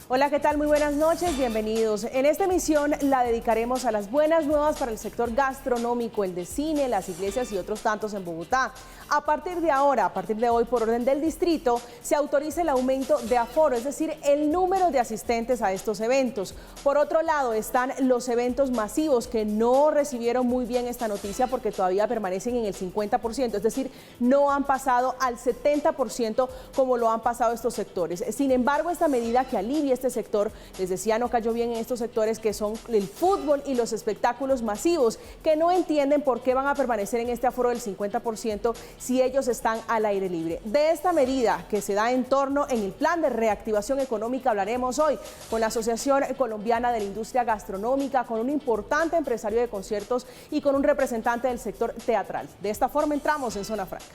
Hola, ¿qué tal? Muy buenas noches, bienvenidos. En esta emisión la dedicaremos a las buenas nuevas para el sector gastronómico, el de cine, las iglesias y otros tantos en Bogotá. A partir de ahora, a partir de hoy, por orden del distrito, se autoriza el aumento de aforo, es decir, el número de asistentes a estos eventos. Por otro lado, están los eventos masivos que no recibieron muy bien esta noticia porque todavía permanecen en el 50%, es decir, no han pasado al 70% como lo han pasado estos sectores. Sin embargo, esta medida que alivia este sector, les decía, no cayó bien en estos sectores que son el fútbol y los espectáculos masivos, que no entienden por qué van a permanecer en este aforo del 50% si ellos están al aire libre. De esta medida que se da en torno en el plan de reactivación económica hablaremos hoy con la Asociación Colombiana de la Industria Gastronómica, con un importante empresario de conciertos y con un representante del sector teatral. De esta forma entramos en Zona Franca.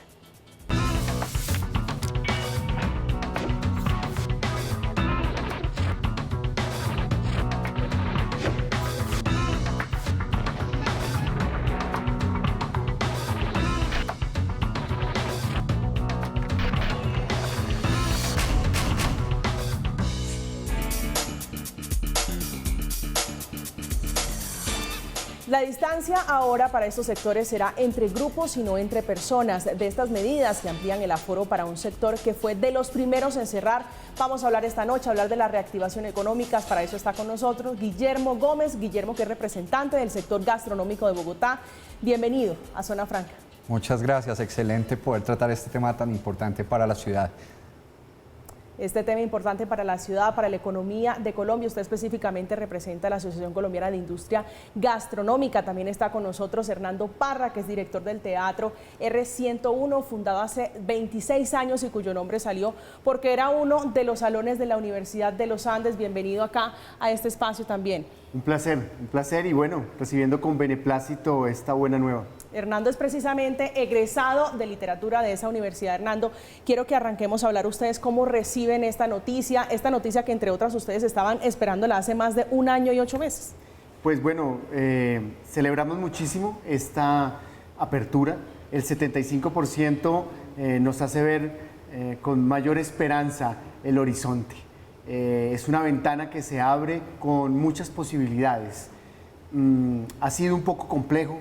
La distancia ahora para estos sectores será entre grupos y no entre personas. De estas medidas que amplían el aforo para un sector que fue de los primeros en cerrar, vamos a hablar esta noche, hablar de la reactivación económica. Para eso está con nosotros Guillermo Gómez. Guillermo, que es representante del sector gastronómico de Bogotá. Bienvenido a Zona Franca. Muchas gracias, excelente poder tratar este tema tan importante para la ciudad. Este tema importante para la ciudad, para la economía de Colombia. Usted específicamente representa a la Asociación Colombiana de Industria Gastronómica. También está con nosotros Hernando Parra, que es director del Teatro R101, fundado hace 26 años y cuyo nombre salió porque era uno de los salones de la Universidad de los Andes. Bienvenido acá a este espacio también. Un placer y bueno, recibiendo con beneplácito esta buena nueva. Hernando es precisamente egresado de literatura de esa universidad. Hernando, quiero que arranquemos a hablar ustedes cómo reciben esta noticia que entre otras ustedes estaban esperándola hace más de 1 año y 8 meses. Pues bueno, celebramos muchísimo esta apertura. El 75% nos hace ver con mayor esperanza el horizonte. Es una ventana que se abre con muchas posibilidades. Ha sido un poco complejo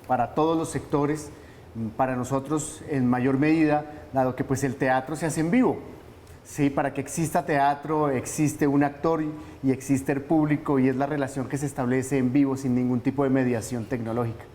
para todos los sectores, para nosotros en mayor medida, dado que pues el teatro se hace en vivo. Sí, para que exista teatro existe un actor y existe el público y es la relación que se establece en vivo sin ningún tipo de mediación tecnológica.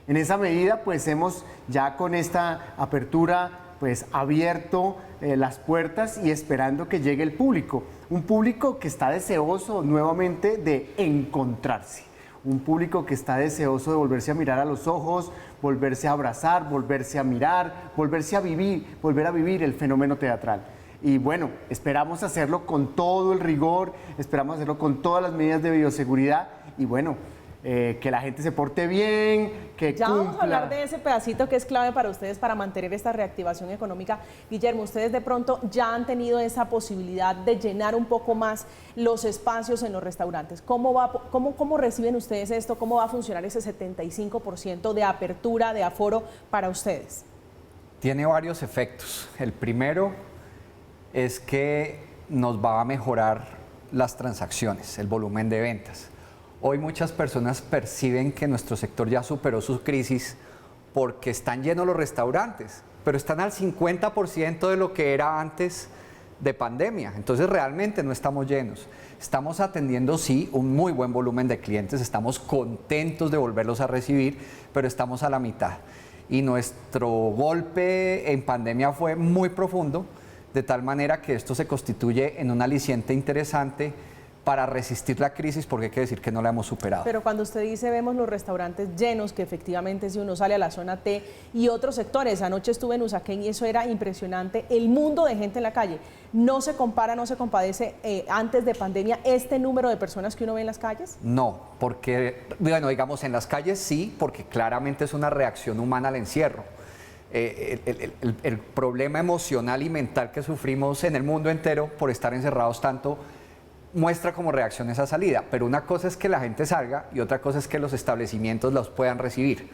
En esa medida pues hemos ya con esta apertura pues abierto las puertas y esperando que llegue el público, un público que está deseoso nuevamente de encontrarse, un público que está deseoso de volverse a mirar a los ojos, volverse a abrazar, volverse a mirar, volverse a vivir, volver a vivir el fenómeno teatral. Y bueno, esperamos hacerlo con todo el rigor, esperamos hacerlo con todas las medidas de bioseguridad y bueno, que la gente se porte bien, que ya cumpla. Vamos a hablar de ese pedacito que es clave para ustedes para mantener esta reactivación económica. Guillermo, ustedes de pronto ya han tenido esa posibilidad de llenar un poco más los espacios en los restaurantes. ¿Cómo reciben ustedes esto? ¿Cómo va a funcionar ese 75% de apertura, de aforo para ustedes? Tiene varios efectos. El primero es que nos va a mejorar las transacciones, el volumen de ventas. Hoy muchas personas perciben que nuestro sector ya superó su crisis porque están llenos los restaurantes, pero están al 50% de lo que era antes de pandemia. Entonces realmente no estamos llenos. Estamos atendiendo, sí, un muy buen volumen de clientes, estamos contentos de volverlos a recibir, pero estamos a la mitad. Y nuestro golpe en pandemia fue muy profundo, de tal manera que esto se constituye en un aliciente interesante para resistir la crisis, porque hay que decir que no la hemos superado. Pero cuando usted dice vemos los restaurantes llenos, que efectivamente si uno sale a la zona T y otros sectores, anoche estuve en Usaquén y eso era impresionante, el mundo de gente en la calle, no se compara, no se compadece antes de pandemia este número de personas que uno ve en las calles. No, porque, bueno, digamos en las calles sí, porque claramente es una reacción humana al encierro. El problema emocional y mental que sufrimos en el mundo entero por estar encerrados tanto, muestra como reacción esa salida, pero una cosa es que la gente salga y otra cosa es que los establecimientos los puedan recibir.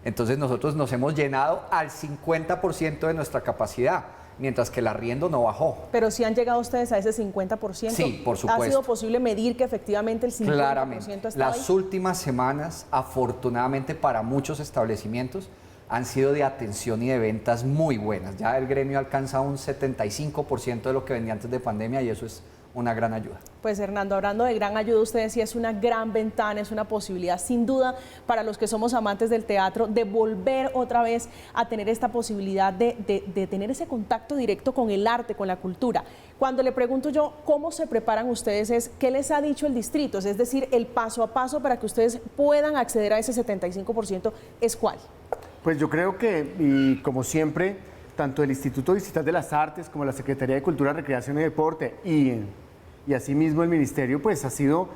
Entonces nosotros nos hemos llenado al 50% de nuestra capacidad. mientras que el arriendo no bajó. Pero si han llegado ustedes a ese 50%. Sí, por supuesto. ¿Ha sido posible medir que efectivamente el 50% Claramente. está Las ahí? últimas semanas, afortunadamente para muchos establecimientos, han sido de atención y de ventas muy buenas. Ya el gremio alcanza un 75% de lo que vendía antes de pandemia y eso es una gran ayuda. Pues Hernando, hablando de gran ayuda, usted decía, es una gran ventana, es una posibilidad sin duda para los que somos amantes del teatro de volver otra vez a tener esta posibilidad de tener ese contacto directo con el arte, con la cultura. Cuando le pregunto yo cómo se preparan ustedes, es qué les ha dicho el distrito, es decir, el paso a paso para que ustedes puedan acceder a ese 75%, ¿es cuál? Pues yo creo que, y como siempre, tanto el Instituto Distrital de las Artes como la Secretaría de Cultura, Recreación y Deporte y asimismo el Ministerio, pues ha sido,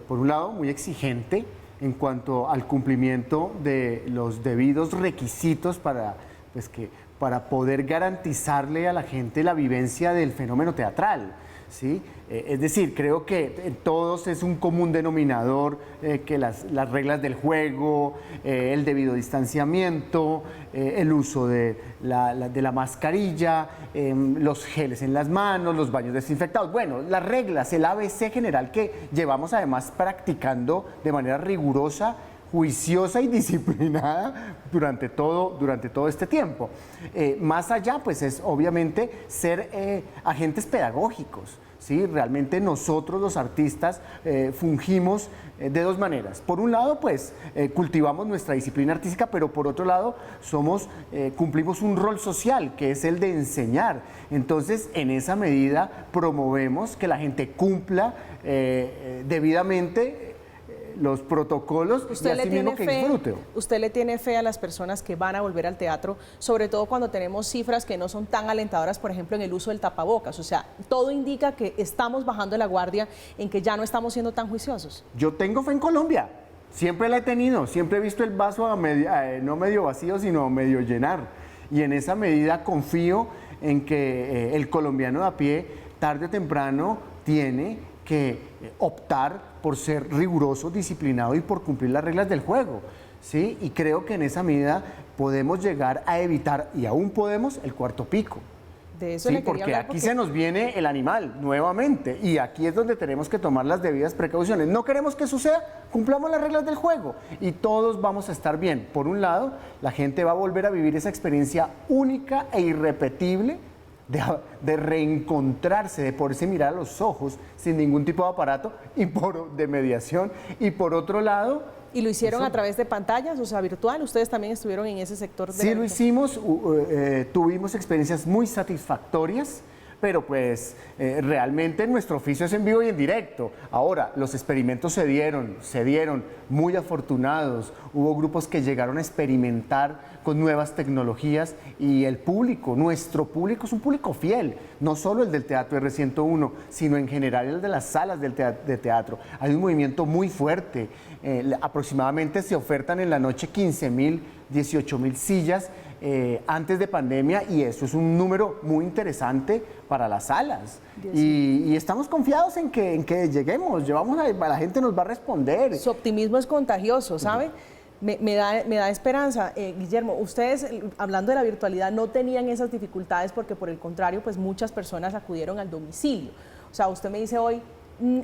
por un lado, muy exigente en cuanto al cumplimiento de los debidos requisitos para poder garantizarle a la gente la vivencia del fenómeno teatral. ¿Sí? Es decir, creo que en todos es un común denominador que las reglas del juego, el debido distanciamiento, el uso de la mascarilla, los geles en las manos, los baños desinfectados. Bueno, las reglas, el ABC general que llevamos además practicando de manera rigurosa, juiciosa y disciplinada durante todo este tiempo. Más allá, pues es obviamente ser agentes pedagógicos, ¿sí? Realmente nosotros los artistas fungimos de dos maneras. Por un lado, pues cultivamos nuestra disciplina artística, pero por otro lado cumplimos un rol social, que es el de enseñar. Entonces, en esa medida promovemos que la gente cumpla debidamente los protocolos y así mismo que disfrute. ¿Usted le tiene fe a las personas que van a volver al teatro, sobre todo cuando tenemos cifras que no son tan alentadoras, por ejemplo, en el uso del tapabocas? O sea, todo indica que estamos bajando la guardia, en que ya no estamos siendo tan juiciosos. Yo tengo fe en Colombia, siempre la he tenido, siempre he visto el vaso no medio vacío, sino medio llenar. Y en esa medida confío en que el colombiano de a pie, tarde o temprano, tiene que optar por ser riguroso, disciplinado y por cumplir las reglas del juego, ¿sí? Y creo que en esa medida podemos llegar a evitar, y aún podemos, el cuarto pico. De eso sí, le quería porque hablar aquí se nos viene el animal nuevamente y aquí es donde tenemos que tomar las debidas precauciones. No queremos que suceda, cumplamos las reglas del juego y todos vamos a estar bien. Por un lado, la gente va a volver a vivir esa experiencia única e irrepetible de reencontrarse, de poderse mirar a los ojos sin ningún tipo de aparato de mediación. Y por otro lado... ¿Y lo hicieron a través de pantallas, o sea, virtual? ¿Ustedes también estuvieron en ese sector? Sí, lo hicimos, tuvimos experiencias muy satisfactorias, pero pues realmente nuestro oficio es en vivo y en directo. Ahora, los experimentos se dieron muy afortunados. Hubo grupos que llegaron a experimentar con nuevas tecnologías y el público, nuestro público es un público fiel, no solo el del Teatro R101, sino en general el de las salas de teatro. Hay un movimiento muy fuerte, aproximadamente se ofertan en la noche 15.000, 18.000 sillas antes de pandemia y eso es un número muy interesante para las salas. Y estamos confiados en que lleguemos, la gente nos va a responder. Su optimismo es contagioso, ¿sabe? Me da esperanza. Guillermo, ustedes, hablando de la virtualidad, no tenían esas dificultades porque por el contrario, pues muchas personas acudieron al domicilio. O sea, usted me dice hoy,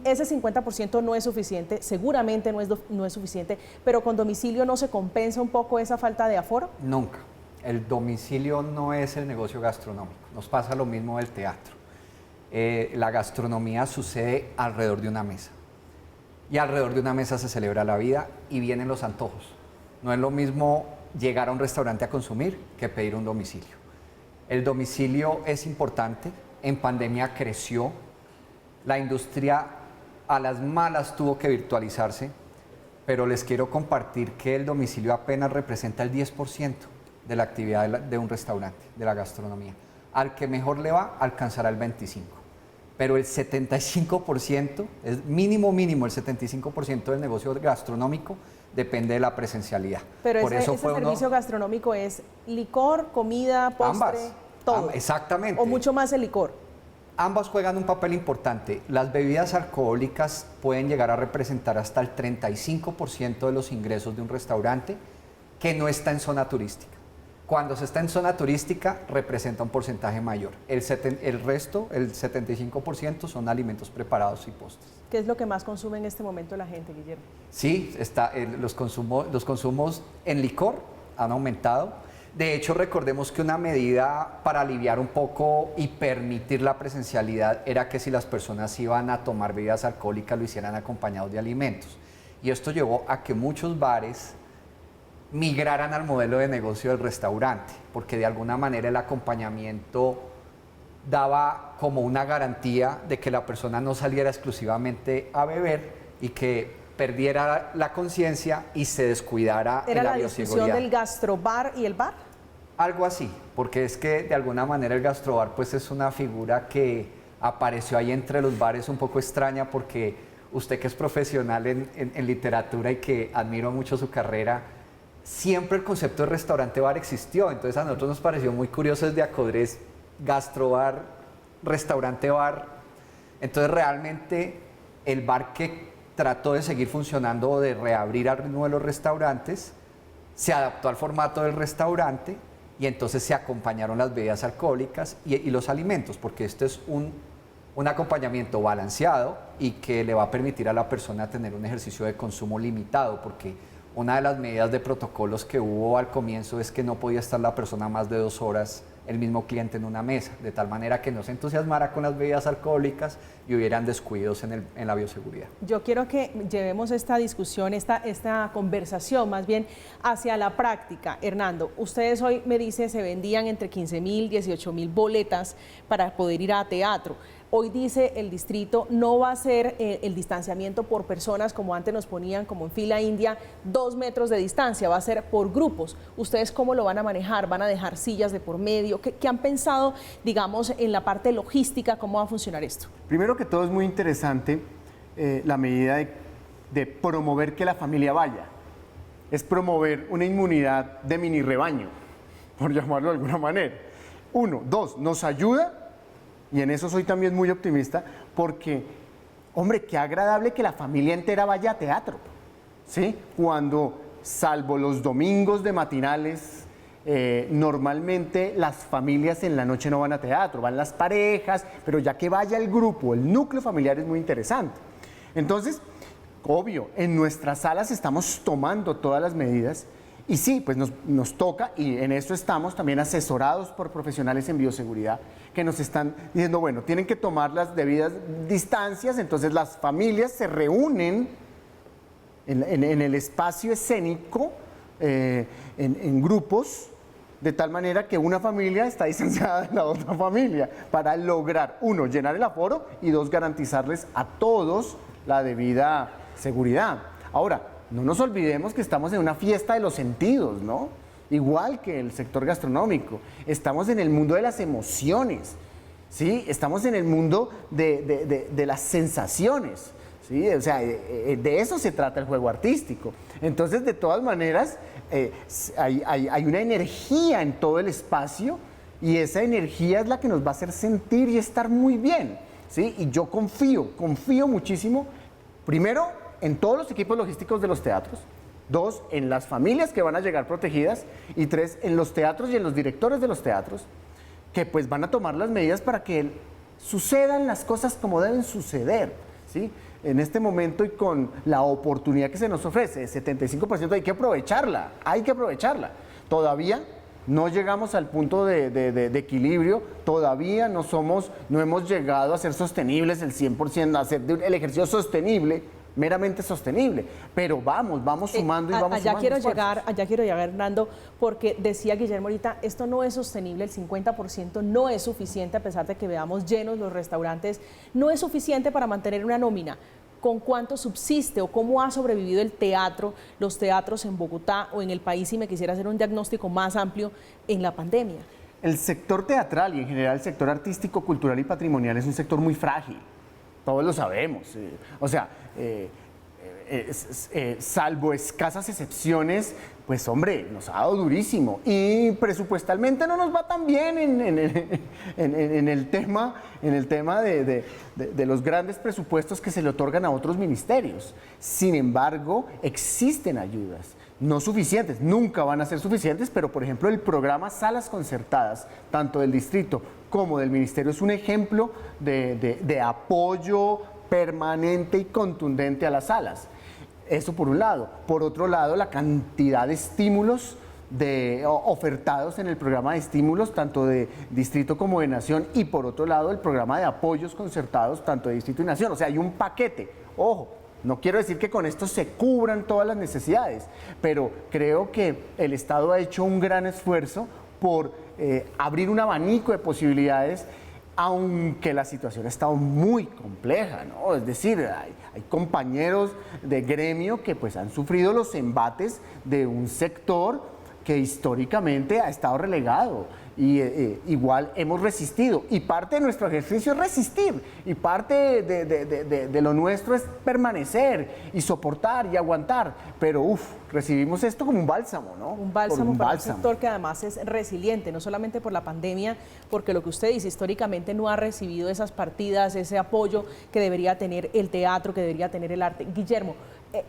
ese 50% no es suficiente, seguramente no es suficiente, pero con domicilio ¿no se compensa un poco esa falta de aforo? Nunca. El domicilio no es el negocio gastronómico. Nos pasa lo mismo del teatro. La gastronomía sucede alrededor de una mesa. Y alrededor de una mesa se celebra la vida y vienen los antojos. No es lo mismo llegar a un restaurante a consumir que pedir un domicilio. El domicilio es importante. En pandemia creció. La industria a las malas tuvo que virtualizarse, pero les quiero compartir que el domicilio apenas representa el 10% de la actividad de un restaurante, de la gastronomía. Al que mejor le va, alcanzará el 25%. Pero el 75%, es mínimo el 75% del negocio gastronómico depende de la presencialidad. Pero ese servicio gastronómico es licor, comida, postre, ambas, todo. Exactamente. O mucho más el licor. Ambas juegan un papel importante. Las bebidas alcohólicas pueden llegar a representar hasta el 35% de los ingresos de un restaurante que no está en zona turística. Cuando se está en zona turística, representa un porcentaje mayor. El resto, el 75%, son alimentos preparados y postres. ¿Qué es lo que más consume en este momento la gente, Guillermo? Sí, los consumos en licor han aumentado. De hecho, recordemos que una medida para aliviar un poco y permitir la presencialidad era que si las personas iban a tomar bebidas alcohólicas, lo hicieran acompañados de alimentos. Y esto llevó a que muchos bares migraran al modelo de negocio del restaurante, porque de alguna manera el acompañamiento daba como una garantía de que la persona no saliera exclusivamente a beber y que perdiera la conciencia y se descuidara en la bioseguridad. ¿Era la discusión del gastrobar y el bar? Algo así, porque es que de alguna manera el gastrobar pues es una figura que apareció ahí entre los bares un poco extraña, porque usted que es profesional en literatura y que admiro mucho su carrera, siempre el concepto de restaurante-bar existió. Entonces a nosotros nos pareció muy curioso desde Acodres, gastrobar, restaurante-bar. Entonces realmente el bar que trató de seguir funcionando o de reabrir al ritmo de los restaurantes, se adaptó al formato del restaurante y entonces se acompañaron las bebidas alcohólicas y los alimentos, porque este es un acompañamiento balanceado y que le va a permitir a la persona tener un ejercicio de consumo limitado, porque una de las medidas de protocolos que hubo al comienzo es que no podía estar la persona más de 2 horas, el mismo cliente en una mesa, de tal manera que no se entusiasmara con las bebidas alcohólicas y hubieran descuidos en la bioseguridad. Yo quiero que llevemos esta discusión, esta conversación más bien hacia la práctica. Hernando, ustedes hoy me dicen se vendían entre 15.000, 18.000 boletas para poder ir a teatro. Hoy dice el distrito no va a ser el distanciamiento por personas como antes nos ponían, como en fila india, 2 metros de distancia, va a ser por grupos. ¿Ustedes cómo lo van a manejar? ¿Van a dejar sillas de por medio? ¿Qué han pensado, digamos, en la parte logística? ¿Cómo va a funcionar esto? Primero que todo es muy interesante la medida de promover que la familia vaya. Es promover una inmunidad de mini rebaño, por llamarlo de alguna manera. 1, 2, nos ayuda. Y en eso soy también muy optimista, porque, hombre, qué agradable que la familia entera vaya a teatro, ¿sí? Cuando, salvo los domingos de matinales, normalmente las familias en la noche no van a teatro, van las parejas, pero ya que vaya el grupo, el núcleo familiar es muy interesante. Entonces, obvio, en nuestras salas estamos tomando todas las medidas. Y sí, pues nos toca, y en eso estamos también asesorados por profesionales en bioseguridad que nos están diciendo, bueno, tienen que tomar las debidas distancias, entonces las familias se reúnen en el espacio escénico, en grupos, de tal manera que una familia está distanciada de la otra familia, para lograr, 1, llenar el aforo, y 2, garantizarles a todos la debida seguridad. Ahora, no nos olvidemos que estamos en una fiesta de los sentidos, ¿no? Igual que el sector gastronómico. Estamos en el mundo de las emociones, ¿sí? Estamos en el mundo de las sensaciones, ¿sí? O sea, de eso se trata el juego artístico. Entonces, de todas maneras, hay una energía en todo el espacio, y esa energía es la que nos va a hacer sentir y estar muy bien, ¿sí? Y yo confío muchísimo, primero, en todos los equipos logísticos de los teatros, 2, en las familias que van a llegar protegidas, y 3, en los teatros y en los directores de los teatros, que pues van a tomar las medidas para que sucedan las cosas como deben suceder, ¿sí? En este momento, y con la oportunidad que se nos ofrece, 75%, hay que aprovecharla. Todavía no llegamos al punto de equilibrio, todavía no hemos llegado a ser sostenibles el 100%, a hacer el ejercicio sostenible, meramente sostenible, pero vamos sumando y vamos allá sumando. Allá quiero llegar, Hernando, porque decía Guillermo ahorita, esto no es sostenible, el 50% no es suficiente, a pesar de que veamos llenos los restaurantes, no es suficiente para mantener una nómina. ¿Con cuánto subsiste o cómo ha sobrevivido el teatro, los teatros en Bogotá o en el país, si me quisiera hacer un diagnóstico más amplio, en la pandemia? El sector teatral y en general el sector artístico, cultural y patrimonial es un sector muy frágil. Todos lo sabemos. O sea, salvo escasas excepciones, pues hombre, nos ha dado durísimo. Y presupuestalmente no nos va tan bien en el tema de los grandes presupuestos que se le otorgan a otros ministerios. Sin embargo, existen ayudas. no suficientes, nunca van a ser suficientes, pero por ejemplo el programa Salas Concertadas, tanto del distrito como del ministerio, es un ejemplo de apoyo permanente y contundente a las salas. Eso por un lado. Por otro lado, la cantidad de estímulos ofertados en el programa de estímulos, tanto de distrito como de nación, y por otro lado, el programa de apoyos concertados, tanto de distrito y nación. O sea, hay un paquete. Ojo, no quiero decir que con esto se cubran todas las necesidades, pero creo que el Estado ha hecho un gran esfuerzo por abrir un abanico de posibilidades, aunque la situación ha estado muy compleja, ¿no? Es decir, hay compañeros de gremio que pues han sufrido los embates de un sector que históricamente ha estado relegado. Y igual hemos resistido, y parte de nuestro ejercicio es resistir, y parte de lo nuestro es permanecer y soportar y aguantar, pero recibimos esto como un bálsamo, ¿no? Un bálsamo para un sector que además es resiliente, no solamente por la pandemia, porque lo que usted dice, históricamente no ha recibido esas partidas, ese apoyo que debería tener el teatro, que debería tener el arte. Guillermo,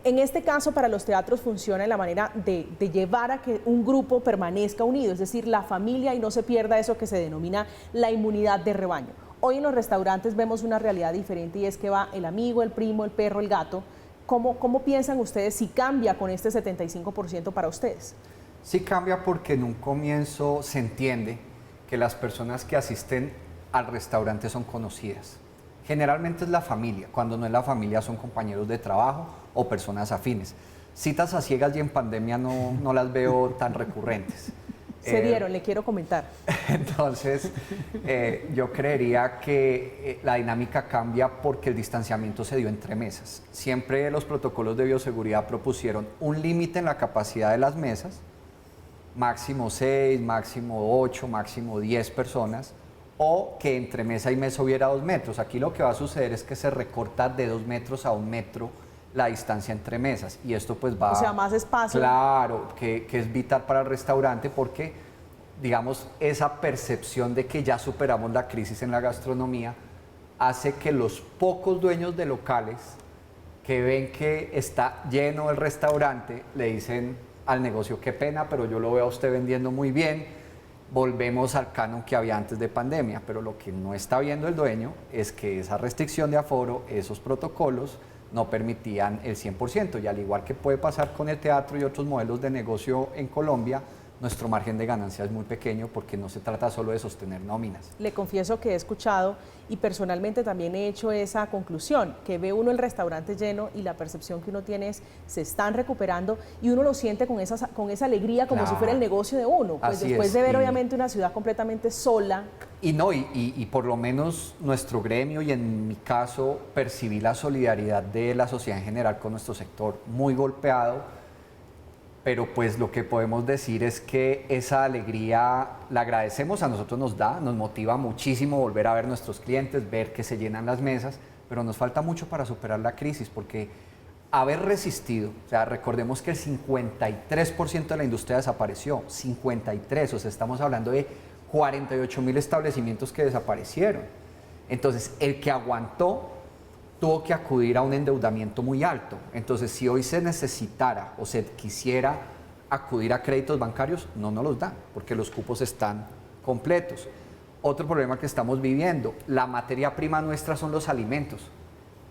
en este caso para los teatros funciona la manera de llevar a que un grupo permanezca unido, es decir, la familia, y no se pierda eso que se denomina la inmunidad de rebaño. Hoy en los restaurantes vemos una realidad diferente, y es que va el amigo, el primo, el perro, el gato. ¿Cómo piensan ustedes si cambia con este 75% para ustedes? Sí cambia porque en un comienzo se entiende que las personas que asisten al restaurante son conocidas. Generalmente es la familia, cuando no es la familia son compañeros de trabajo o personas afines. Citas a ciegas y en pandemia no las veo tan recurrentes. Se dieron, le quiero comentar. Entonces, yo creería que la dinámica cambia porque el distanciamiento se dio entre mesas. Siempre los protocolos de bioseguridad propusieron un límite en la capacidad de las mesas, máximo 6, máximo 8, máximo 10 personas, o que entre mesa y mesa hubiera 2 metros. Aquí lo que va a suceder es que se recorta de 2 metros a 1 metro la distancia entre mesas, y esto pues va... O sea, más espacio. Claro, que es vital para el restaurante porque, digamos, esa percepción de que ya superamos la crisis en la gastronomía hace que los pocos dueños de locales que ven que está lleno el restaurante le dicen al negocio: qué pena, pero yo lo veo a usted vendiendo muy bien, volvemos al canon que había antes de pandemia. Pero lo que no está viendo el dueño es que esa restricción de aforo, esos protocolos, no permitían el 100%, y al igual que puede pasar con el teatro y otros modelos de negocio en Colombia, nuestro margen de ganancia es muy pequeño porque no se trata solo de sostener nóminas. Le confieso que he escuchado y personalmente también he hecho esa conclusión, que ve uno el restaurante lleno y la percepción que uno tiene es: se están recuperando, y uno lo siente con esa alegría, como si fuera el negocio de uno, pues después de ver obviamente una ciudad completamente sola. Y por lo menos nuestro gremio, y en mi caso percibí la solidaridad de la sociedad en general con nuestro sector, muy golpeado, pero pues lo que podemos decir es que esa alegría la agradecemos, a nosotros nos motiva muchísimo volver a ver nuestros clientes, ver que se llenan las mesas, pero nos falta mucho para superar la crisis, porque haber resistido, o sea, recordemos que el 53% de la industria desapareció, 53%, o sea, estamos hablando de 48.000 establecimientos que desaparecieron. Entonces, el que aguantó tuvo que acudir a un endeudamiento muy alto. Entonces, si hoy se necesitara o se quisiera acudir a créditos bancarios, no nos los dan, porque los cupos están completos. Otro problema que estamos viviendo: la materia prima nuestra son los alimentos,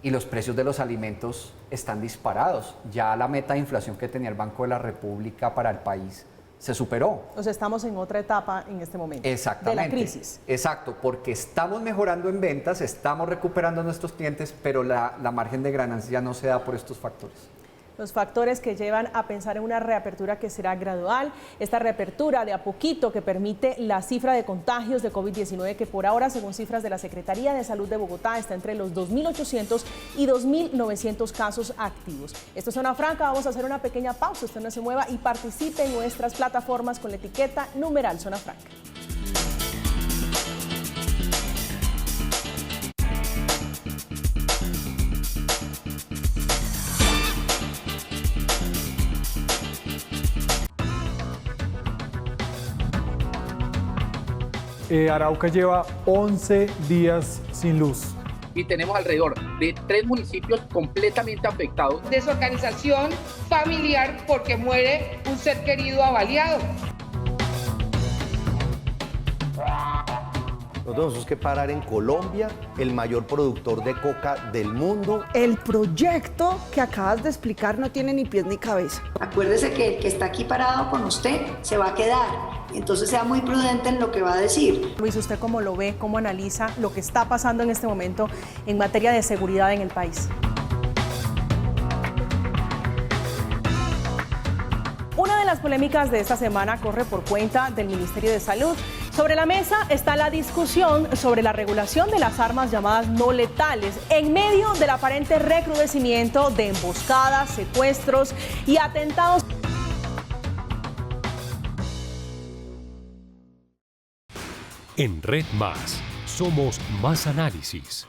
y los precios de los alimentos están disparados. Ya la meta de inflación que tenía el Banco de la República para el país se superó. O sea, estamos en otra etapa en este momento. Exactamente. De la crisis. Exacto, porque estamos mejorando en ventas, estamos recuperando a nuestros clientes, pero la margen de ganancia no se da por estos factores. Los factores que llevan a pensar en una reapertura que será gradual, esta reapertura de a poquito que permite la cifra de contagios de COVID-19, que por ahora, según cifras de la Secretaría de Salud de Bogotá, está entre los 2.800 y 2.900 casos activos. Esto es Zona Franca, vamos a hacer una pequeña pausa, usted no se mueva y participe en nuestras plataformas con la etiqueta #Zona Franca. Arauca lleva 11 días sin luz. y tenemos alrededor de 3 municipios completamente afectados. Desorganización familiar porque muere un ser querido avaliado. Nosotros tenemos que parar en Colombia, el mayor productor de coca del mundo. El proyecto que acabas de explicar no tiene ni pies ni cabeza. Acuérdese que el que está aquí parado con usted se va a quedar. Entonces sea muy prudente en lo que va a decir. Luis, ¿usted cómo lo ve, cómo analiza lo que está pasando en este momento en materia de seguridad en el país? Una de las polémicas de esta semana corre por cuenta del Ministerio de Salud. Sobre la mesa está la discusión sobre la regulación de las armas llamadas no letales en medio del aparente recrudecimiento de emboscadas, secuestros y atentados. En Red Más somos más análisis,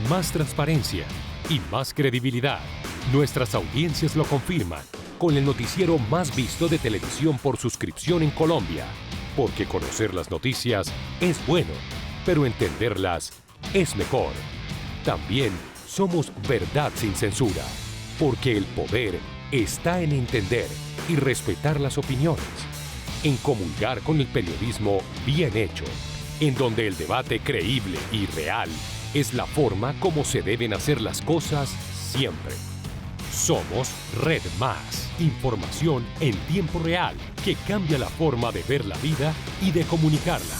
más transparencia y más credibilidad. Nuestras audiencias lo confirman con el noticiero más visto de televisión por suscripción en Colombia. Porque conocer las noticias es bueno, pero entenderlas es mejor. También somos verdad sin censura, porque el poder está en entender y respetar las opiniones, en comulgar con el periodismo bien hecho, en donde el debate creíble y real es la forma como se deben hacer las cosas siempre. Somos Red Más, información en tiempo real que cambia la forma de ver la vida y de comunicarla.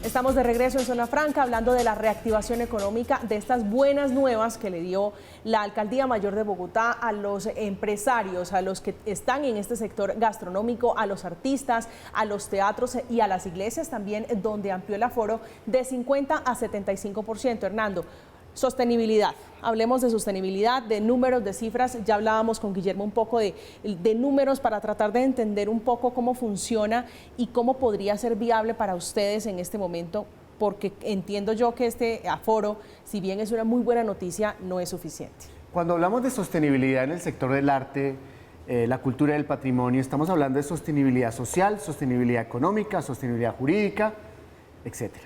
Estamos de regreso en Zona Franca hablando de la reactivación económica, de estas buenas nuevas que le dio la Alcaldía Mayor de Bogotá a los empresarios, a los que están en este sector gastronómico, a los artistas, a los teatros y a las iglesias también, donde amplió el aforo de 50 a 75%. Hernando, sostenibilidad. Hablemos de sostenibilidad, de números, de cifras. Ya hablábamos con Guillermo un poco de números para tratar de entender un poco cómo funciona y cómo podría ser viable para ustedes en este momento, porque entiendo yo que este aforo, si bien es una muy buena noticia, no es suficiente. Cuando hablamos de sostenibilidad en el sector del arte, la cultura y el patrimonio, estamos hablando de sostenibilidad social, sostenibilidad económica, sostenibilidad jurídica, etcétera.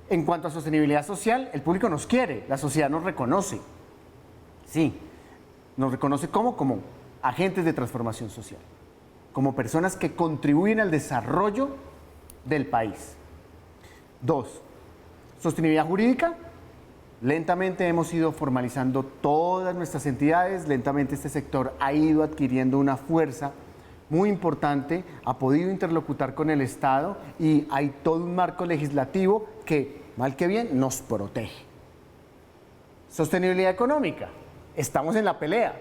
En cuanto a sostenibilidad social, el público nos quiere, la sociedad nos reconoce. Sí, nos reconoce como agentes de transformación social, como personas que contribuyen al desarrollo del país. 2, sostenibilidad jurídica. Lentamente hemos ido formalizando todas nuestras entidades, lentamente este sector ha ido adquiriendo una fuerza muy importante, ha podido interlocutar con el Estado y hay todo un marco legislativo que, mal que bien, nos protege. Sostenibilidad económica. Estamos en la pelea.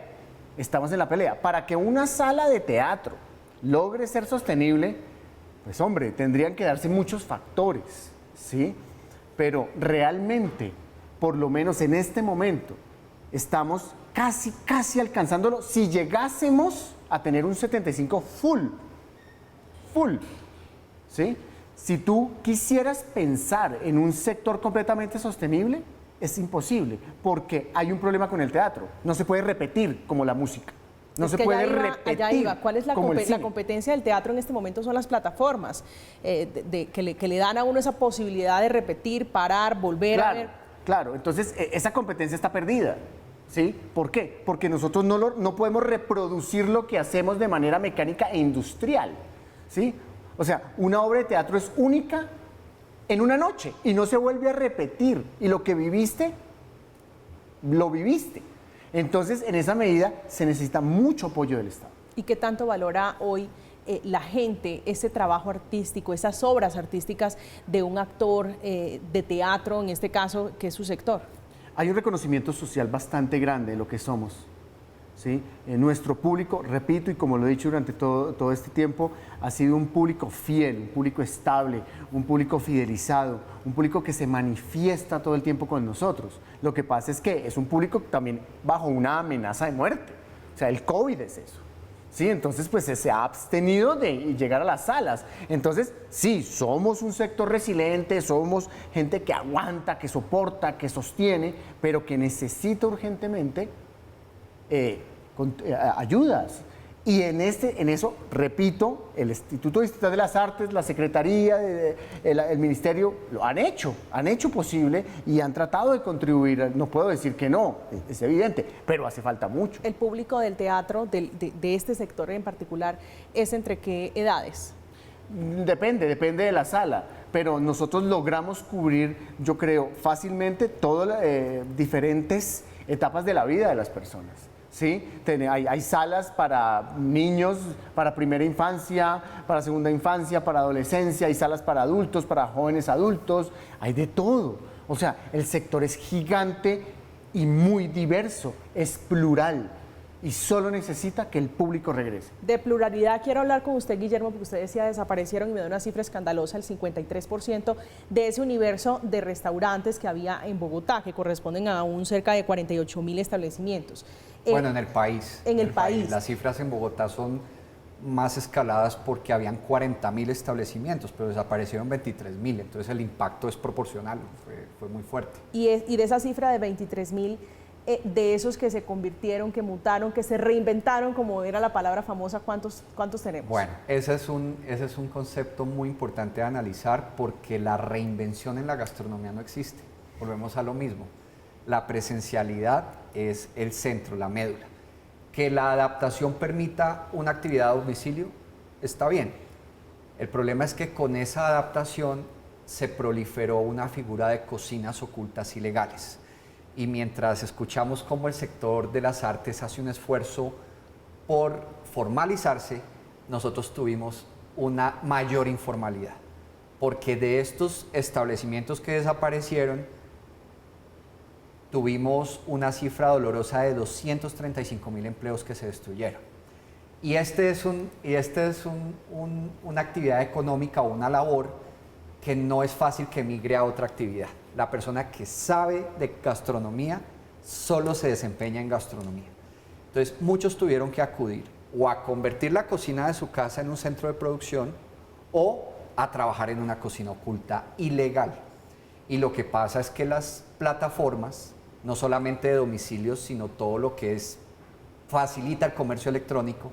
Para que una sala de teatro logre ser sostenible, pues hombre, tendrían que darse muchos factores, ¿sí? Pero realmente, por lo menos en este momento, estamos casi alcanzándolo si llegásemos a tener un 75 full, ¿sí? Si tú quisieras pensar en un sector completamente sostenible, es imposible, porque hay un problema con el teatro. No se puede repetir como la música. No se puede repetir. Allá iba. ¿Cuál es la como el cine? La competencia del teatro en este momento? Son las plataformas que le dan a uno esa posibilidad de repetir, parar, volver a ver. Claro, entonces esa competencia está perdida. ¿Sí? ¿Por qué? Porque nosotros no podemos reproducir lo que hacemos de manera mecánica e industrial, ¿sí? O sea, una obra de teatro es única en una noche y no se vuelve a repetir. Y lo que viviste, lo viviste. Entonces, en esa medida, se necesita mucho apoyo del Estado. ¿Y qué tanto valora hoy la gente ese trabajo artístico, esas obras artísticas de un actor de teatro, en este caso, que es su sector? Hay un reconocimiento social bastante grande de lo que somos, ¿sí? Nuestro público, repito, y como lo he dicho durante todo este tiempo, ha sido un público fiel, un público estable, un público fidelizado, un público que se manifiesta todo el tiempo con nosotros. Lo que pasa es que es un público también bajo una amenaza de muerte. O sea, el COVID es eso. Sí, entonces pues se ha abstenido de llegar a las salas. Entonces, sí, somos un sector resiliente, somos gente que aguanta, que soporta, que sostiene, pero que necesita urgentemente ayudas. Y en eso, repito, el Instituto Distrital de las Artes, la Secretaría, el Ministerio, lo han hecho posible y han tratado de contribuir. No puedo decir que no, es evidente, pero hace falta mucho. ¿El público del teatro, de este sector en particular, es entre qué edades? Depende de la sala, pero nosotros logramos cubrir, yo creo, fácilmente todas las diferentes etapas de la vida de las personas. ¿Sí? Hay salas para niños, para primera infancia, para segunda infancia, para adolescencia, hay salas para adultos, para jóvenes adultos, hay de todo. O sea, el sector es gigante y muy diverso, es plural y solo necesita que el público regrese. De pluralidad quiero hablar con usted, Guillermo, porque usted decía desaparecieron y me da una cifra escandalosa, el 53% de ese universo de restaurantes que había en Bogotá, que corresponden a cerca de 48.000 establecimientos. Bueno, en el país. En el país. Las cifras en Bogotá son más escaladas porque habían 40.000 establecimientos, pero desaparecieron 23.000, entonces el impacto es proporcional, fue muy fuerte. Y de esa cifra de 23.000, de esos que se convirtieron, que mutaron, que se reinventaron, como era la palabra famosa, ¿cuántos tenemos? Bueno, ese es un concepto muy importante de analizar porque la reinvención en la gastronomía no existe. Volvemos a lo mismo. La presencialidad es el centro, la médula. Que la adaptación permita una actividad a domicilio, está bien. El problema es que con esa adaptación se proliferó una figura de cocinas ocultas ilegales. Y mientras escuchamos cómo el sector de las artes hace un esfuerzo por formalizarse, nosotros tuvimos una mayor informalidad. Porque de estos establecimientos que desaparecieron, tuvimos una cifra dolorosa de 235.000 empleos que se destruyeron. Y esta es una actividad económica o una labor que no es fácil que migre a otra actividad. La persona que sabe de gastronomía solo se desempeña en gastronomía. Entonces, muchos tuvieron que acudir o a convertir la cocina de su casa en un centro de producción o a trabajar en una cocina oculta ilegal. Y lo que pasa es que las plataformas, no solamente de domicilios, sino todo lo que facilita el comercio electrónico,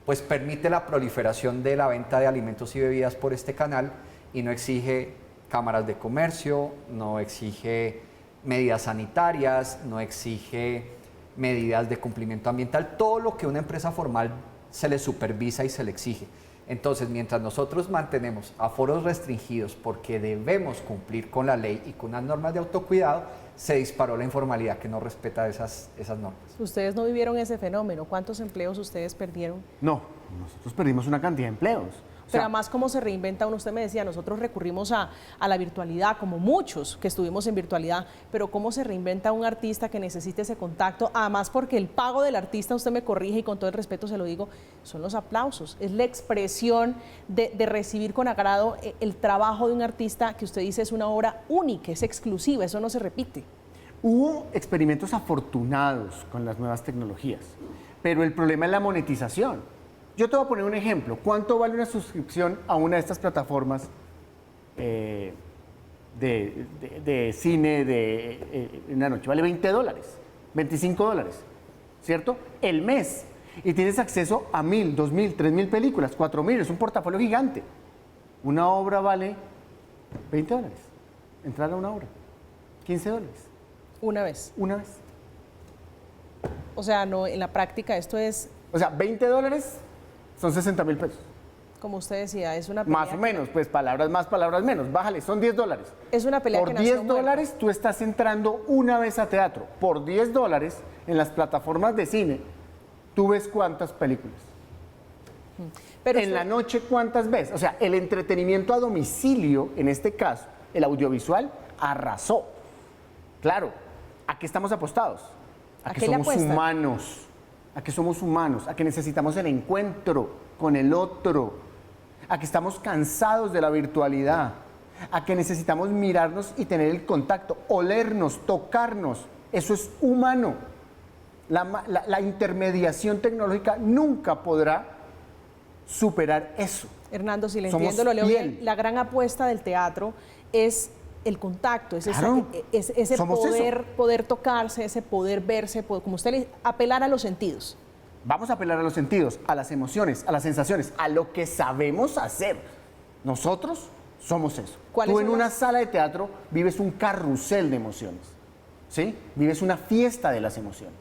pues permite la proliferación de la venta de alimentos y bebidas por este canal y no exige cámaras de comercio, no exige medidas sanitarias, no exige medidas de cumplimiento ambiental, todo lo que una empresa formal se le supervisa y se le exige. Entonces, mientras nosotros mantenemos aforos restringidos porque debemos cumplir con la ley y con unas normas de autocuidado, se disparó la informalidad que no respeta esas normas. ¿Ustedes no vivieron ese fenómeno? ¿Cuántos empleos ustedes perdieron? No, nosotros perdimos una cantidad de empleos. Pero además, ¿cómo se reinventa uno? Usted me decía, nosotros recurrimos a la virtualidad, como muchos que estuvimos en virtualidad, pero ¿cómo se reinventa un artista que necesite ese contacto? Además, porque el pago del artista, usted me corrige y con todo el respeto se lo digo, son los aplausos, es la expresión de recibir con agrado el trabajo de un artista que usted dice es una obra única, es exclusiva, eso no se repite. Hubo experimentos afortunados con las nuevas tecnologías, pero el problema es la monetización. Yo te voy a poner un ejemplo. ¿Cuánto vale una suscripción a una de estas plataformas de cine de una noche? Vale $20, $25, ¿cierto? El mes. Y tienes acceso a 1.000, 2.000, 3.000 películas, 4.000. Es un portafolio gigante. Una obra vale $20. Entrar a una obra. $15. Una vez. Una vez. O sea, no, en la práctica esto es... O sea, $20 son 60.000 pesos. Como usted decía, es una pelea. Más o menos, pues palabras más, palabras menos. Bájale, son $10. Es una pelea por que nació $10 tú estás entrando una vez a teatro. Por $10 en las plataformas de cine, tú ves cuántas películas. Pero en la noche, ¿cuántas ves? O sea, el entretenimiento a domicilio, en este caso, el audiovisual, arrasó. Claro, ¿a qué estamos apostados? A que somos humanos. A que somos humanos, a que necesitamos el encuentro con el otro, a que estamos cansados de la virtualidad, a que necesitamos mirarnos y tener el contacto, olernos, tocarnos. Eso es humano. La intermediación tecnológica nunca podrá superar eso. Hernando, si le entiendo, lo leo bien, la gran apuesta del teatro es el contacto, es claro, ese poder tocarse, ese poder verse, como usted le dice, apelar a los sentidos. Vamos a apelar a los sentidos, a las emociones, a las sensaciones, a lo que sabemos hacer. Nosotros somos eso. Tú en una sala de teatro vives un carrusel de emociones, ¿sí? Vives una fiesta de las emociones.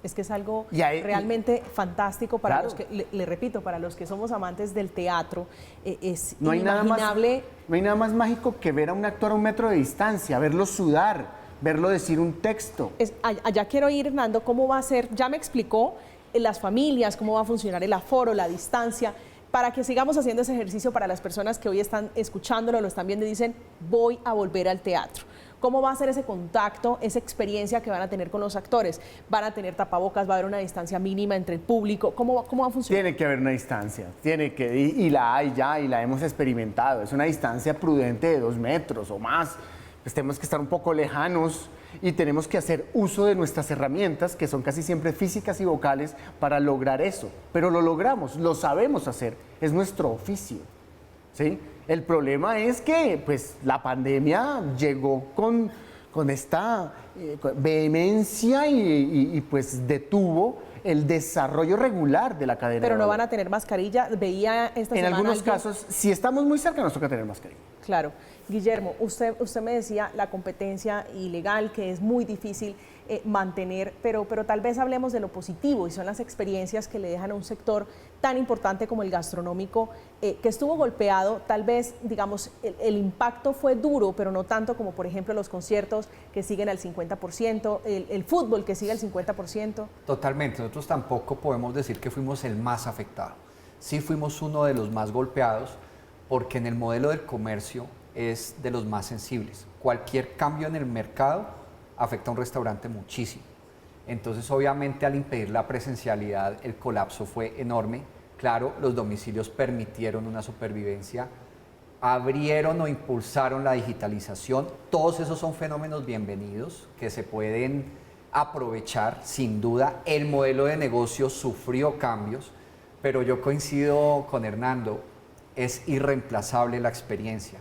Es que es algo realmente fantástico para los que, le repito, para los que somos amantes del teatro, es inimaginable. No hay nada más mágico que ver a un actor a 1 metro de distancia, verlo sudar, verlo decir un texto. Allá quiero ir, Hernando, cómo va a ser, ya me explicó las familias, cómo va a funcionar el aforo, la distancia, para que sigamos haciendo ese ejercicio para las personas que hoy están escuchándolo, lo están viendo y dicen, voy a volver al teatro. ¿Cómo va a ser ese contacto, esa experiencia que van a tener con los actores? ¿Van a tener tapabocas? ¿Va a haber una distancia mínima entre el público? ¿Cómo va a funcionar? Tiene que haber una distancia, y la hay ya, y la hemos experimentado. Es una distancia prudente de 2 metros o más. Pues tenemos que estar un poco lejanos y tenemos que hacer uso de nuestras herramientas, que son casi siempre físicas y vocales, para lograr eso. Pero lo logramos, lo sabemos hacer, es nuestro oficio, ¿sí? El problema es que pues, la pandemia llegó con esta vehemencia y pues detuvo el desarrollo regular de la cadena. Pero no van a tener mascarilla. Veía esta semana. En algunos casos, si estamos muy cerca, nos toca tener mascarilla. Claro. Guillermo, usted me decía la competencia ilegal, que es muy difícil mantener, pero tal vez hablemos de lo positivo, y son las experiencias que le dejan a un sector tan importante como el gastronómico, que estuvo golpeado. Tal vez, digamos, el impacto fue duro, pero no tanto como, por ejemplo, los conciertos que siguen al 50%, el fútbol que sigue al 50%. Totalmente. Nosotros tampoco podemos decir que fuimos el más afectado. Sí fuimos uno de los más golpeados, porque en el modelo del comercio es de los más sensibles. Cualquier cambio en el mercado afecta a un restaurante muchísimo. Entonces, obviamente, al impedir la presencialidad, el colapso fue enorme. Claro, los domicilios permitieron una supervivencia, abrieron o impulsaron la digitalización. Todos esos son fenómenos bienvenidos que se pueden aprovechar, sin duda. El modelo de negocio sufrió cambios, pero yo coincido con Hernando, es irreemplazable la experiencia,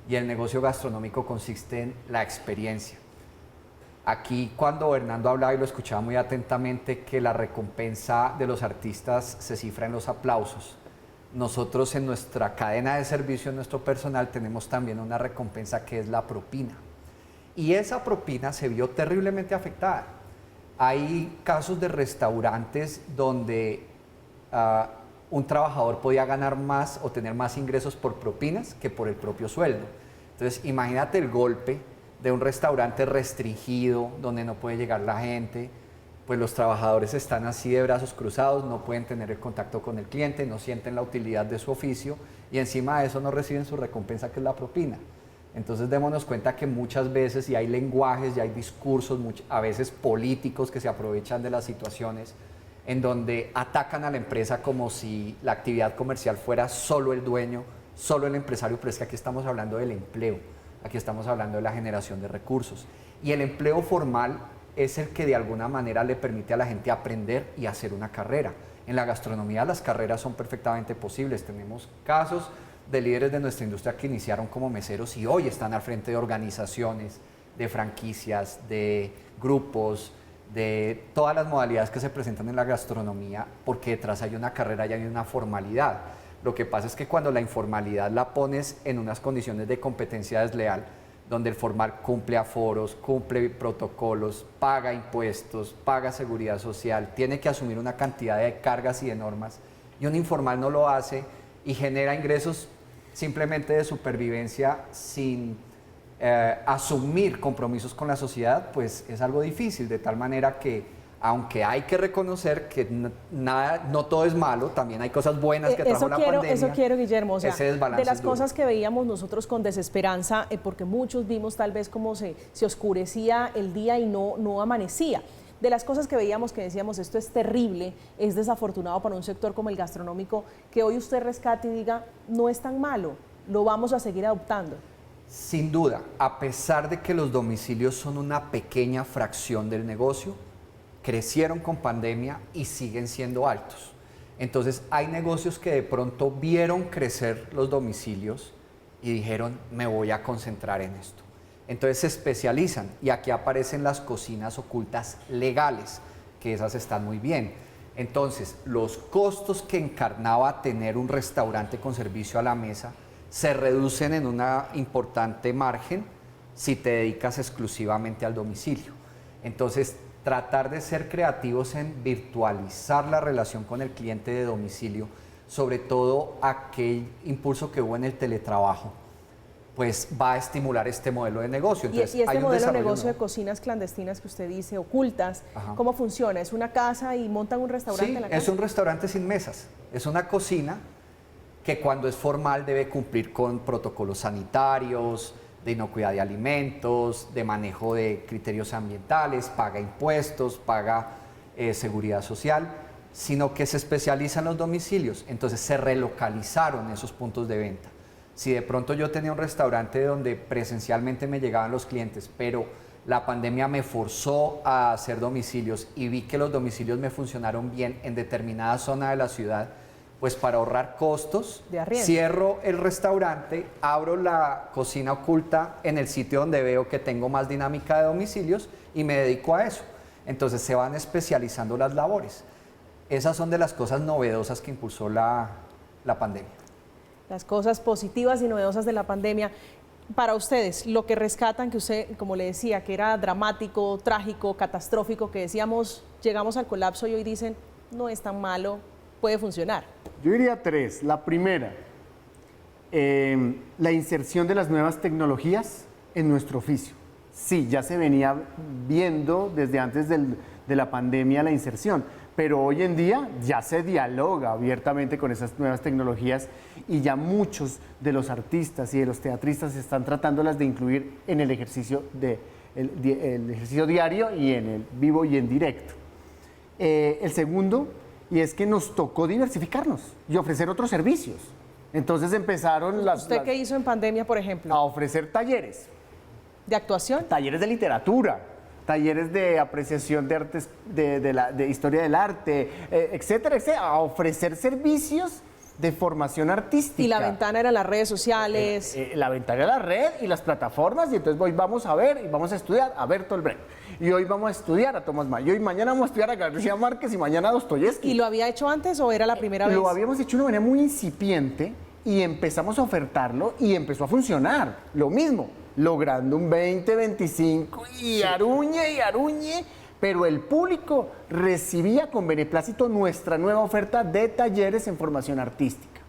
y el negocio gastronómico consiste en la experiencia. Aquí, cuando Hernando hablaba, y lo escuchaba muy atentamente, que la recompensa de los artistas se cifra en los aplausos. Nosotros en nuestra cadena de servicio, en nuestro personal, tenemos también una recompensa que es la propina. Y esa propina se vio terriblemente afectada. Hay casos de restaurantes donde un trabajador podía ganar más o tener más ingresos por propinas que por el propio sueldo. Entonces, imagínate el golpe de un restaurante restringido, donde no puede llegar la gente, pues los trabajadores están así de brazos cruzados, no pueden tener el contacto con el cliente, no sienten la utilidad de su oficio, y encima de eso no reciben su recompensa, que es la propina. Entonces, démonos cuenta que muchas veces, y hay lenguajes, y hay discursos, a veces políticos, que se aprovechan de las situaciones, en donde atacan a la empresa como si la actividad comercial fuera solo el dueño, solo el empresario, pero es que aquí estamos hablando del empleo. Aquí estamos hablando de la generación de recursos. Y el empleo formal es el que de alguna manera le permite a la gente aprender y hacer una carrera. En la gastronomía las carreras son perfectamente posibles. Tenemos casos de líderes de nuestra industria que iniciaron como meseros y hoy están al frente de organizaciones, de franquicias, de grupos, de todas las modalidades que se presentan en la gastronomía, porque detrás hay una carrera y hay una formalidad. Lo que pasa es que cuando la informalidad la pones en unas condiciones de competencia desleal, donde el formal cumple aforos, cumple protocolos, paga impuestos, paga seguridad social, tiene que asumir una cantidad de cargas y de normas, y un informal no lo hace y genera ingresos simplemente de supervivencia sin asumir compromisos con la sociedad, pues es algo difícil, de tal manera que aunque hay que reconocer que no todo es malo, también hay cosas buenas que trajo la pandemia. Eso quiero, Guillermo. O sea, de las duro. cosas que veíamos nosotros con desesperanza, porque muchos vimos tal vez cómo se oscurecía el día y no amanecía. De las cosas que veíamos, que decíamos, esto es terrible, es desafortunado para un sector como el gastronómico, que hoy usted rescate y diga, no es tan malo, lo vamos a seguir adoptando. Sin duda, a pesar de que los domicilios son una pequeña fracción del negocio, crecieron con pandemia y siguen siendo altos. Entonces, hay negocios que de pronto vieron crecer los domicilios y dijeron, me voy a concentrar en esto. Entonces se especializan, y aquí aparecen las cocinas ocultas legales, que esas están muy bien. Entonces, los costos que encarnaba tener un restaurante con servicio a la mesa se reducen en una importante margen si te dedicas exclusivamente al domicilio. Entonces, tratar de ser creativos en virtualizar la relación con el cliente de domicilio, sobre todo aquel impulso que hubo en el teletrabajo, pues va a estimular este modelo de negocio. Entonces, y este hay un modelo de desarrollo negocio nuevo. de cocinas clandestinas que usted dice, ocultas, Ajá. ¿cómo funciona? ¿Es una casa y montan un restaurante Sí, en la casa? es un restaurante sin mesas, es una cocina que cuando es formal debe cumplir con protocolos sanitarios, de inocuidad de alimentos, de manejo de criterios ambientales, paga impuestos, paga seguridad social, sino que se especializa en los domicilios. Entonces se relocalizaron esos puntos de venta. Si de pronto yo tenía un restaurante donde presencialmente me llegaban los clientes, pero la pandemia me forzó a hacer domicilios y vi que los domicilios me funcionaron bien en determinada zona de la ciudad, pues para ahorrar costos, De arriendo. cierro el restaurante, abro la cocina oculta en el sitio donde veo que tengo más dinámica de domicilios y me dedico a eso. Entonces se van especializando las labores. Esas son de las cosas novedosas que impulsó la pandemia. Las cosas positivas y novedosas de la pandemia. Para ustedes, lo que rescatan, que usted, como le decía, que era dramático, trágico, catastrófico, que decíamos, llegamos al colapso y hoy dicen, no es tan malo, puede funcionar. Yo diría 3. La primera, la inserción de las nuevas tecnologías en nuestro oficio. Sí, ya se venía viendo desde antes de la pandemia la inserción, pero hoy en día ya se dialoga abiertamente con esas nuevas tecnologías y ya muchos de los artistas y de los teatristas están tratándolas de incluir en el ejercicio, el ejercicio diario y en el vivo y en directo. El segundo, y es que nos tocó diversificarnos y ofrecer otros servicios. Entonces empezaron ¿Usted qué hizo en pandemia, por ejemplo? a ofrecer talleres. ¿De actuación? Talleres de literatura, talleres de apreciación de artes, de historia del arte, etcétera, etcétera, a ofrecer servicios de formación artística. Y la ventana era las redes sociales. La ventana era la red y las plataformas, y entonces hoy vamos a ver y vamos a estudiar a Bertolt Brecht, y hoy vamos a estudiar a Tomás Mann, y hoy mañana vamos a estudiar a García Márquez y mañana a Dostoyevsky. ¿Y lo había hecho antes o era la primera vez? Lo habíamos hecho de una manera muy incipiente y empezamos a ofertarlo y empezó a funcionar. Lo mismo, logrando un 20, 25 y aruñe, pero el público recibía con beneplácito nuestra nueva oferta de talleres en formación artística,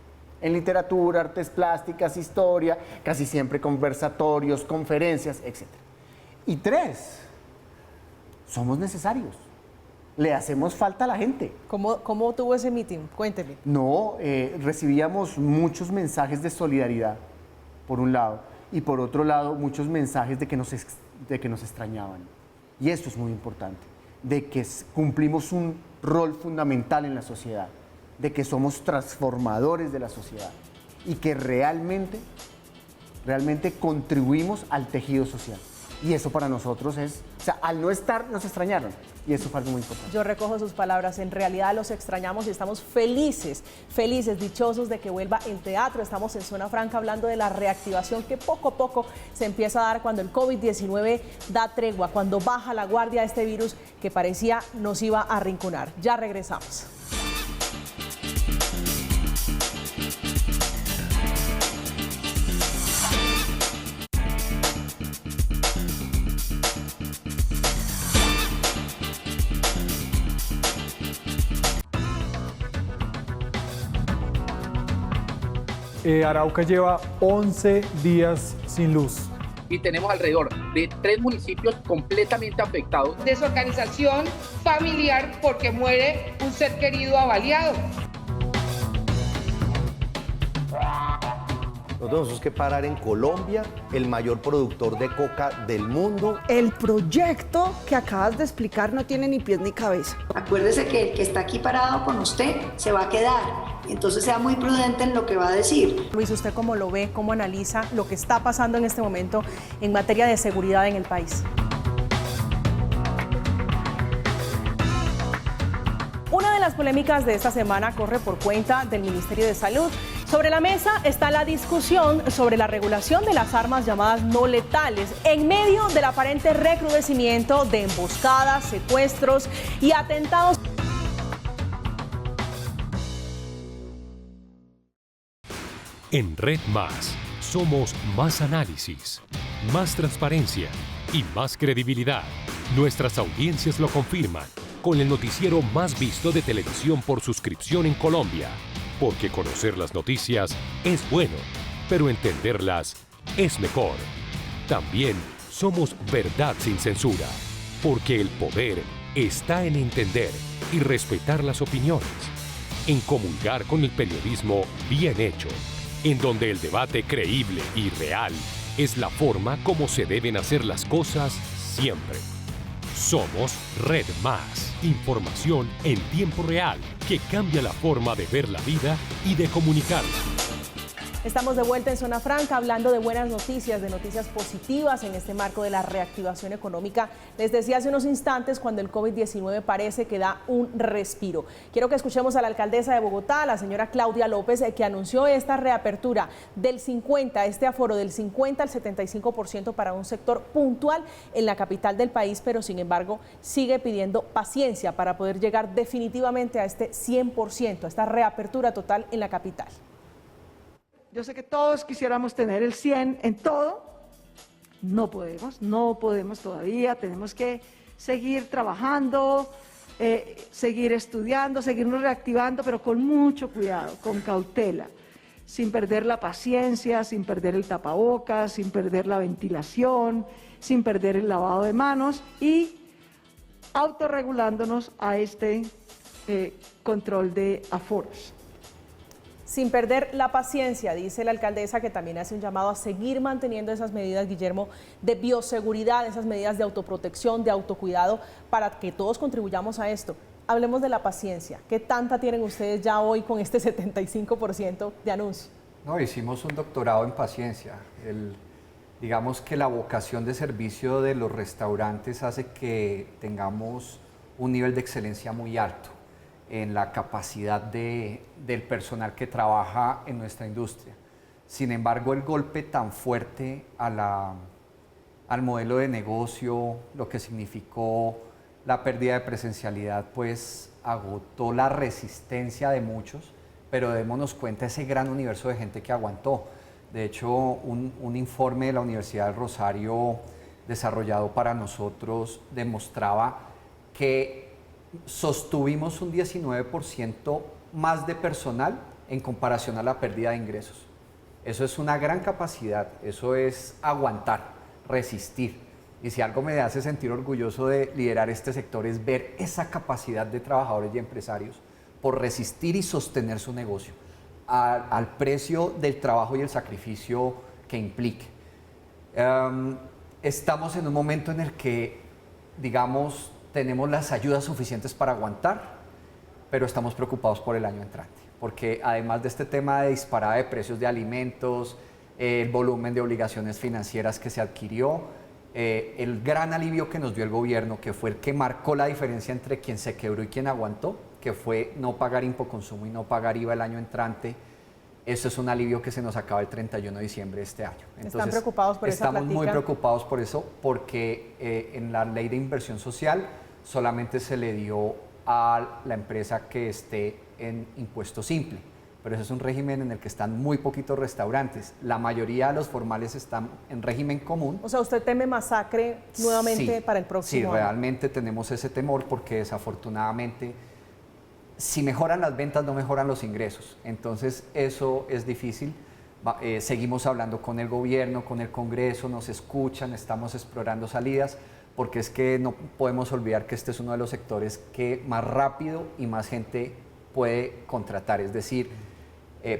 en literatura, artes plásticas, historia, casi siempre conversatorios, conferencias, etc. Y 3, somos necesarios. Le hacemos falta a la gente. ¿Cómo tuvo ese meeting? Cuénteme. No, recibíamos muchos mensajes de solidaridad, por un lado, y por otro lado, muchos mensajes de que nos extrañaban. Y esto es muy importante, de que cumplimos un rol fundamental en la sociedad, de que somos transformadores de la sociedad y que realmente contribuimos al tejido social. Y eso para nosotros es, o sea, al no estar nos extrañaron y eso fue algo muy importante. Yo recojo sus palabras, en realidad los extrañamos y estamos felices, dichosos de que vuelva el teatro. Estamos en Zona Franca hablando de la reactivación que poco a poco se empieza a dar cuando el COVID-19 da tregua, cuando baja la guardia de este virus que parecía nos iba a arrinconar. Ya regresamos. Arauca lleva 11 días sin luz. Y tenemos alrededor de 3 municipios completamente afectados. Desorganización familiar porque muere un ser querido avaliado. Nosotros tenemos que parar en Colombia, el mayor productor de coca del mundo. El proyecto que acabas de explicar no tiene ni pies ni cabeza. Acuérdese que el que está aquí parado con usted se va a quedar. Entonces sea muy prudente en lo que va a decir. Luis, ¿usted cómo lo ve, cómo analiza lo que está pasando en este momento en materia de seguridad en el país? Una de las polémicas de esta semana corre por cuenta del Ministerio de Salud. Sobre la mesa está la discusión sobre la regulación de las armas llamadas no letales en medio del aparente recrudecimiento de emboscadas, secuestros y atentados. En Red Más, somos más análisis, más transparencia y más credibilidad. Nuestras audiencias lo confirman con el noticiero más visto de televisión por suscripción en Colombia. Porque conocer las noticias es bueno, pero entenderlas es mejor. También somos verdad sin censura, porque el poder está en entender y respetar las opiniones, en comulgar con el periodismo bien hecho, en donde el debate creíble y real es la forma como se deben hacer las cosas siempre. Somos Red Más, información en tiempo real que cambia la forma de ver la vida y de comunicarla. Estamos de vuelta en Zona Franca hablando de buenas noticias, de noticias positivas en este marco de la reactivación económica. Les decía hace unos instantes cuando el COVID-19 parece que da un respiro. Quiero que escuchemos a la alcaldesa de Bogotá, la señora Claudia López, que anunció esta reapertura del 50, este aforo del 50 al 75% para un sector puntual en la capital del país, pero sin embargo sigue pidiendo paciencia para poder llegar definitivamente a este 100%, a esta reapertura total en la capital. Yo sé que todos quisiéramos tener el 100 en todo, no podemos todavía, tenemos que seguir trabajando, seguir estudiando, seguirnos reactivando, pero con mucho cuidado, con cautela, sin perder la paciencia, sin perder el tapabocas, sin perder la ventilación, sin perder el lavado de manos y autorregulándonos a este control de aforos. Sin perder la paciencia, dice la alcaldesa, que también hace un llamado a seguir manteniendo esas medidas, Guillermo, de bioseguridad, esas medidas de autoprotección, de autocuidado, para que todos contribuyamos a esto. Hablemos de la paciencia. ¿Qué tanta tienen ustedes ya hoy con este 75% de anuncio? No, hicimos un doctorado en paciencia. Digamos que la vocación de servicio de los restaurantes hace que tengamos un nivel de excelencia muy alto en la capacidad del personal que trabaja en nuestra industria. Sin embargo, el golpe tan fuerte al modelo de negocio, lo que significó la pérdida de presencialidad, pues agotó la resistencia de muchos, pero démonos cuenta ese gran universo de gente que aguantó. De hecho, un informe de la Universidad del Rosario desarrollado para nosotros demostraba que sostuvimos un 19% más de personal en comparación a la pérdida de ingresos. Eso es una gran capacidad, eso es aguantar, resistir. Y si algo me hace sentir orgulloso de liderar este sector es ver esa capacidad de trabajadores y empresarios por resistir y sostener su negocio al precio del trabajo y el sacrificio que implique. Estamos en un momento en el que, digamos, tenemos las ayudas suficientes para aguantar, pero estamos preocupados por el año entrante, porque además de este tema de disparada de precios de alimentos, el volumen de obligaciones financieras que se adquirió, el gran alivio que nos dio el gobierno, que fue el que marcó la diferencia entre quien se quebró y quien aguantó, que fue no pagar impoconsumo y no pagar IVA el año entrante. Eso es un alivio que se nos acaba el 31 de diciembre de este año. Entonces, ¿están preocupados por esa estamos platica? muy preocupados por eso, porque en la ley de inversión social solamente se le dio a la empresa que esté en impuesto simple, pero ese es un régimen en el que están muy poquitos restaurantes. La mayoría de los formales están en régimen común. O sea, ¿usted teme masacre nuevamente Sí, para el próximo año? Sí, realmente tenemos ese temor porque desafortunadamente, si mejoran las ventas, no mejoran los ingresos. Entonces, eso es difícil. Seguimos hablando con el gobierno, con el Congreso, nos escuchan, estamos explorando salidas, porque es que no podemos olvidar que este es uno de los sectores que más rápido y más gente puede contratar. Es decir,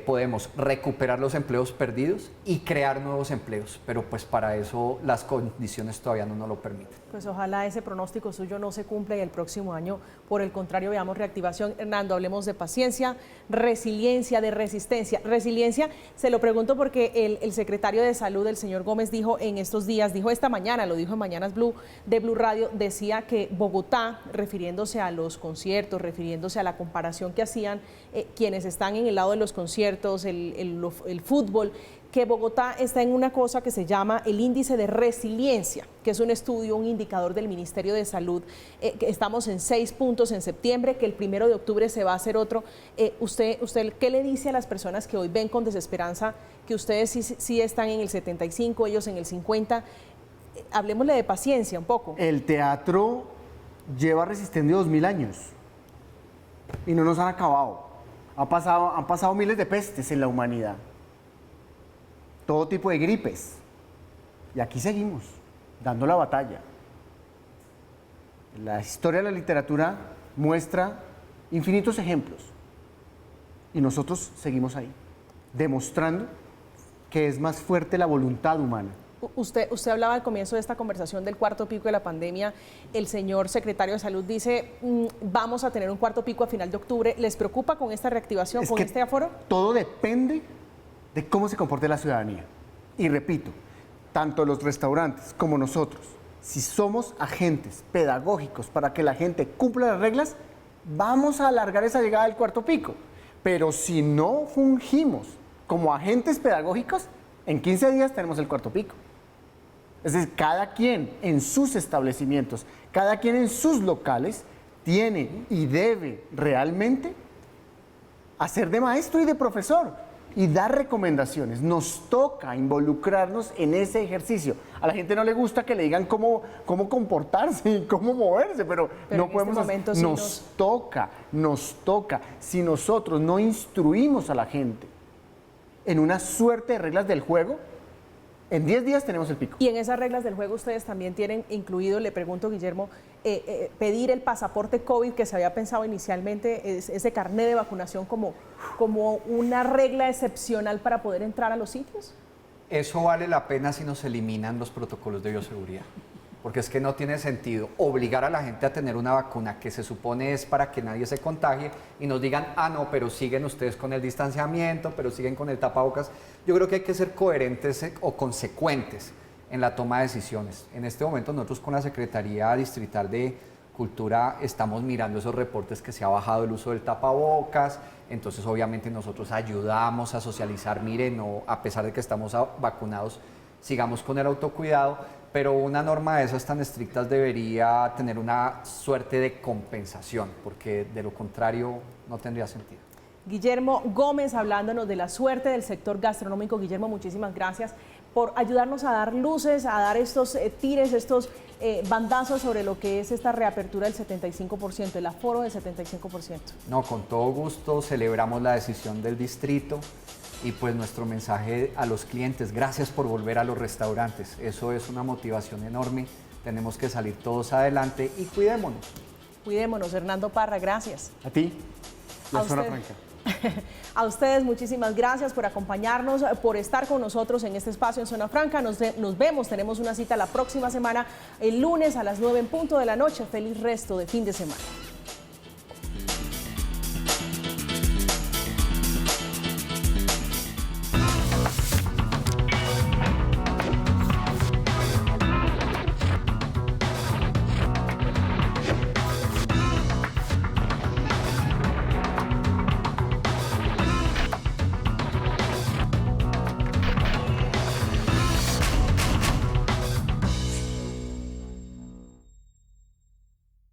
podemos recuperar los empleos perdidos y crear nuevos empleos, pero pues para eso las condiciones todavía no nos lo permiten. Pues ojalá ese pronóstico suyo no se cumpla y el próximo año, por el contrario, veamos reactivación. Hernando, hablemos de paciencia, resiliencia, de resistencia. Resiliencia, se lo pregunto porque el secretario de Salud, el señor Gómez, dijo en estos días, dijo esta mañana, lo dijo en Mañanas Blue, de Blue Radio, decía que Bogotá, refiriéndose a los conciertos, refiriéndose a la comparación que hacían quienes están en el lado de los conciertos, conciertos, el fútbol, que Bogotá está en una cosa que se llama el índice de resiliencia, que es un estudio, un indicador del Ministerio de Salud, que estamos en 6 puntos en septiembre, que el 1 de octubre se va a hacer otro. ¿Usted qué le dice a las personas que hoy ven con desesperanza que ustedes sí están en el 75, ellos en el 50? Hablemosle de paciencia un poco. El teatro lleva resistiendo 2000 años y no nos han acabado. Han pasado miles de pestes en la humanidad. Todo tipo de gripes. Y aquí seguimos, dando la batalla. La historia de la literatura muestra infinitos ejemplos. Y nosotros seguimos ahí, demostrando que es más fuerte la voluntad humana. Usted hablaba al comienzo de esta conversación del cuarto pico de la pandemia. El señor secretario de Salud dice, vamos a tener un cuarto pico a final de octubre. ¿Les preocupa con esta reactivación, con este aforo? Todo depende de cómo se comporte la ciudadanía. Y repito, tanto los restaurantes como nosotros, si somos agentes pedagógicos para que la gente cumpla las reglas, vamos a alargar esa llegada del cuarto pico. Pero si no fungimos como agentes pedagógicos, en 15 días tenemos el cuarto pico. Es decir, cada quien en sus establecimientos, cada quien en sus locales, tiene y debe realmente hacer de maestro y de profesor y dar recomendaciones. Nos toca involucrarnos en ese ejercicio. A la gente no le gusta que le digan cómo comportarse y cómo moverse, pero no podemos. Sí nos toca. Si nosotros no instruimos a la gente en una suerte de reglas del juego, en 10 días tenemos el pico. Y en esas reglas del juego ustedes también tienen incluido, le pregunto, Guillermo, pedir el pasaporte COVID que se había pensado inicialmente, ese carné de vacunación como una regla excepcional para poder entrar a los sitios. Eso vale la pena si nos eliminan los protocolos de bioseguridad. Porque es que no tiene sentido obligar a la gente a tener una vacuna que se supone es para que nadie se contagie y nos digan, no, pero siguen ustedes con el distanciamiento, pero siguen con el tapabocas. Yo creo que hay que ser coherentes o consecuentes en la toma de decisiones. En este momento nosotros con la Secretaría Distrital de Cultura estamos mirando esos reportes que se ha bajado el uso del tapabocas, entonces obviamente nosotros ayudamos a socializar, miren, a pesar de que estamos vacunados, sigamos con el autocuidado. Pero una norma de esas tan estrictas debería tener una suerte de compensación, porque de lo contrario no tendría sentido. Guillermo Gómez, hablándonos de la suerte del sector gastronómico. Guillermo, muchísimas gracias por ayudarnos a dar luces, a dar estos tires, estos bandazos sobre lo que es esta reapertura del 75%, el aforo del 75%. No, con todo gusto, celebramos la decisión del distrito. Y pues nuestro mensaje a los clientes, gracias por volver a los restaurantes. Eso es una motivación enorme. Tenemos que salir todos adelante y cuidémonos. Cuidémonos, Hernando Parra, gracias. A ti, la Zona Franca. A ustedes muchísimas gracias por acompañarnos, por estar con nosotros en este espacio en Zona Franca. Nos vemos, tenemos una cita la próxima semana, el lunes a las 9 en punto de la noche. Feliz resto de fin de semana.